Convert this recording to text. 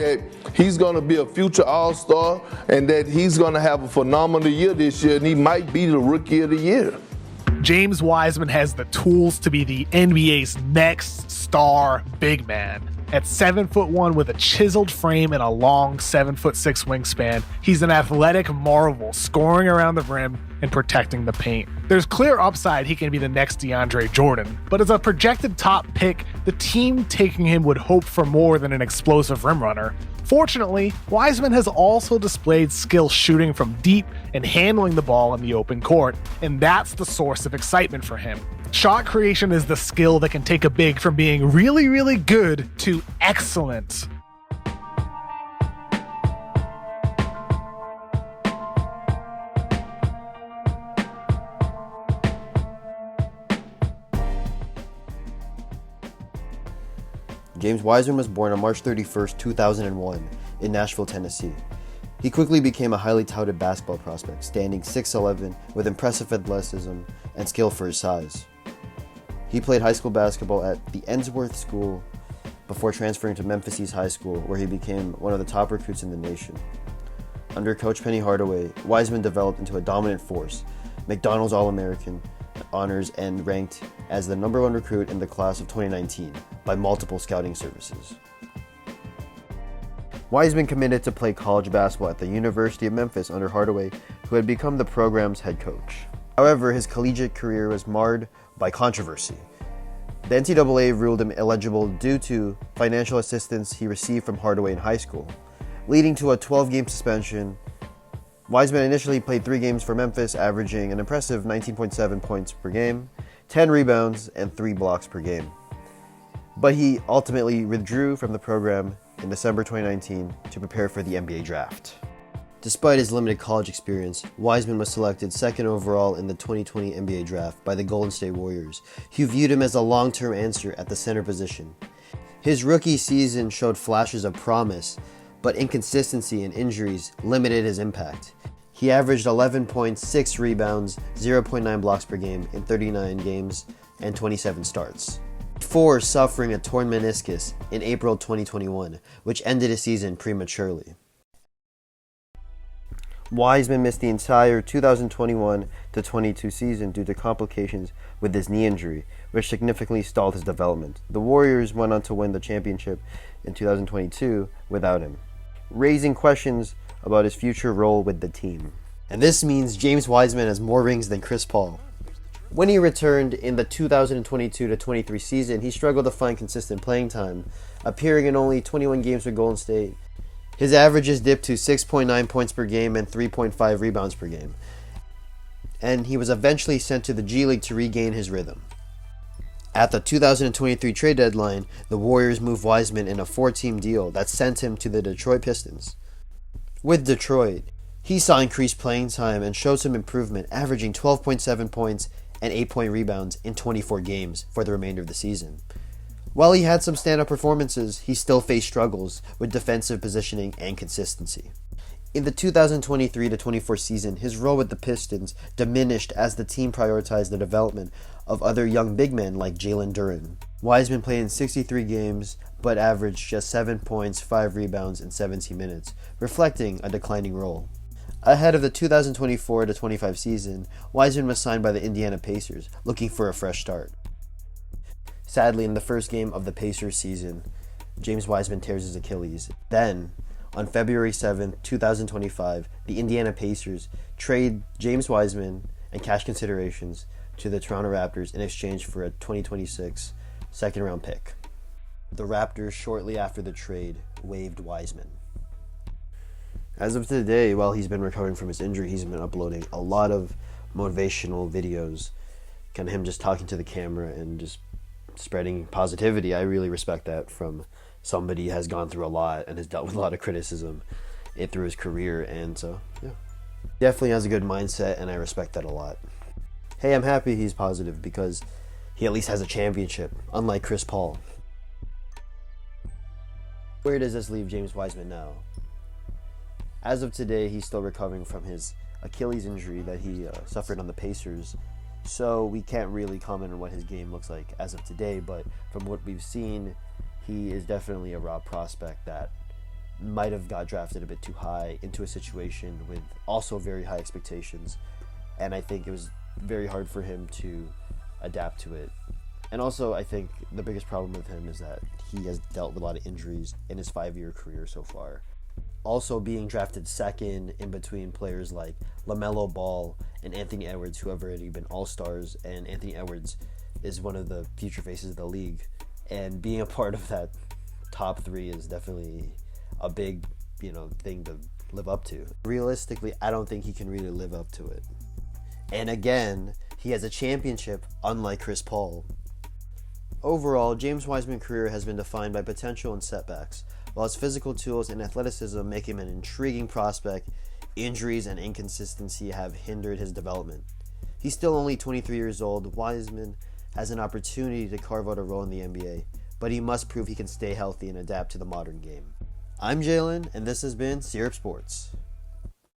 that he's going to be a future all-star and that he's going to have a phenomenal year this year, and he might be the rookie of the year. James Wiseman has the tools to be the NBA's next star big man. At 7'1" with a chiseled frame and a long 7'6" wingspan, he's an athletic marvel, scoring around the rim and protecting the paint. There's clear upside he can be the next DeAndre Jordan, but as a projected top pick, the team taking him would hope for more than an explosive rim runner. Fortunately, Wiseman has also displayed skill shooting from deep and handling the ball in the open court, and that's the source of excitement for him. Shot creation is the skill that can take a big from being really, really good to excellent. James Wiseman was born on March 31st, 2001, in Nashville, Tennessee. He quickly became a highly touted basketball prospect, standing 6'11", with impressive athleticism and skill for his size. He played high school basketball at the Ensworth School before transferring to Memphis East High School, where he became one of the top recruits in the nation. Under Coach Penny Hardaway, Wiseman developed into a dominant force, McDonald's All-American honors, and ranked as the #1 recruit in the class of 2019 by multiple scouting services. Wiseman committed to play college basketball at the University of Memphis under Hardaway, who had become the program's head coach. However, his collegiate career was marred by controversy. The NCAA ruled him eligible due to financial assistance he received from Hardaway in high school, leading to a 12-game suspension. Wiseman initially played 3 games for Memphis, averaging an impressive 19.7 points per game, 10 rebounds, and 3 blocks per game. But he ultimately withdrew from the program in December 2019 to prepare for the NBA draft. Despite his limited college experience, Wiseman was selected 2nd overall in the 2020 NBA draft by the Golden State Warriors, who viewed him as a long-term answer at the center position. His rookie season showed flashes of promise, but inconsistency and injuries limited his impact. He averaged 11 points, 6 rebounds, 0.9 blocks per game in 39 games and 27 starts, before suffering a torn meniscus in April 2021, which ended his season prematurely. Wiseman missed the entire 2021-22 season due to complications with his knee injury, which significantly stalled his development. The Warriors went on to win the championship in 2022 without him, raising questions about his future role with the team. And this means James Wiseman has more rings than Chris Paul. When he returned in the 2022-23 season, he struggled to find consistent playing time, appearing in only 21 games for Golden State. His averages dipped to 6.9 points per game and 3.5 rebounds per game, and he was eventually sent to the G League to regain his rhythm. At the 2023 trade deadline, the Warriors moved Wiseman in a 4-team deal that sent him to the Detroit Pistons. With Detroit, he saw increased playing time and showed some improvement, averaging 12.7 points and 8 rebounds in 24 games for the remainder of the season. While he had some stand-up performances, he still faced struggles with defensive positioning and consistency. In the 2023-24 season, his role with the Pistons diminished as the team prioritized the development of other young big men like Jalen. Wiseman played in 63 games, but averaged just 7 points, 5 rebounds in 17 minutes, reflecting a declining role. Ahead of the 2024-25 season, Wiseman was signed by the Indiana Pacers, looking for a fresh start. Sadly, in the first game of the Pacers season, James Wiseman tears his Achilles. Then, on February 7, 2025, the Indiana Pacers trade James Wiseman and cash considerations to the Toronto Raptors in exchange for a 2026 second-round pick. The Raptors, shortly after the trade, waived Wiseman. As of today, while he's been recovering from his injury, he's been uploading a lot of motivational videos, kind of him just talking to the camera and just spreading positivity. I really respect that from somebody who has gone through a lot and has dealt with a lot of criticism through his career, and so yeah, definitely has a good mindset, and I respect that a lot. Hey, I'm happy he's positive because he at least has a championship, unlike Chris Paul. Where does this leave James Wiseman now? As of today, he's still recovering from his Achilles injury that he suffered on the Pacers, so we can't really comment on what his game looks like as of today, but from what we've seen, he is definitely a raw prospect that might have got drafted a bit too high into a situation with also very high expectations, and I think it was very hard for him to adapt to it. And also, I think the biggest problem with him is that he has dealt with a lot of injuries in his 5-year career so far. Also, being drafted second in between players like LaMelo Ball and Anthony Edwards, who have already been all-stars, and Anthony Edwards is one of the future faces of the league. And being a part of that top 3 is definitely a big, thing to live up to. Realistically, I don't think he can really live up to it. And again, he has a championship, unlike Chris Paul. Overall, James Wiseman's career has been defined by potential and setbacks. While his physical tools and athleticism make him an intriguing prospect, injuries and inconsistency have hindered his development. He's still only 23 years old. Wiseman has an opportunity to carve out a role in the NBA, but he must prove he can stay healthy and adapt to the modern game. I'm Jalen, and this has been Syrup Sports.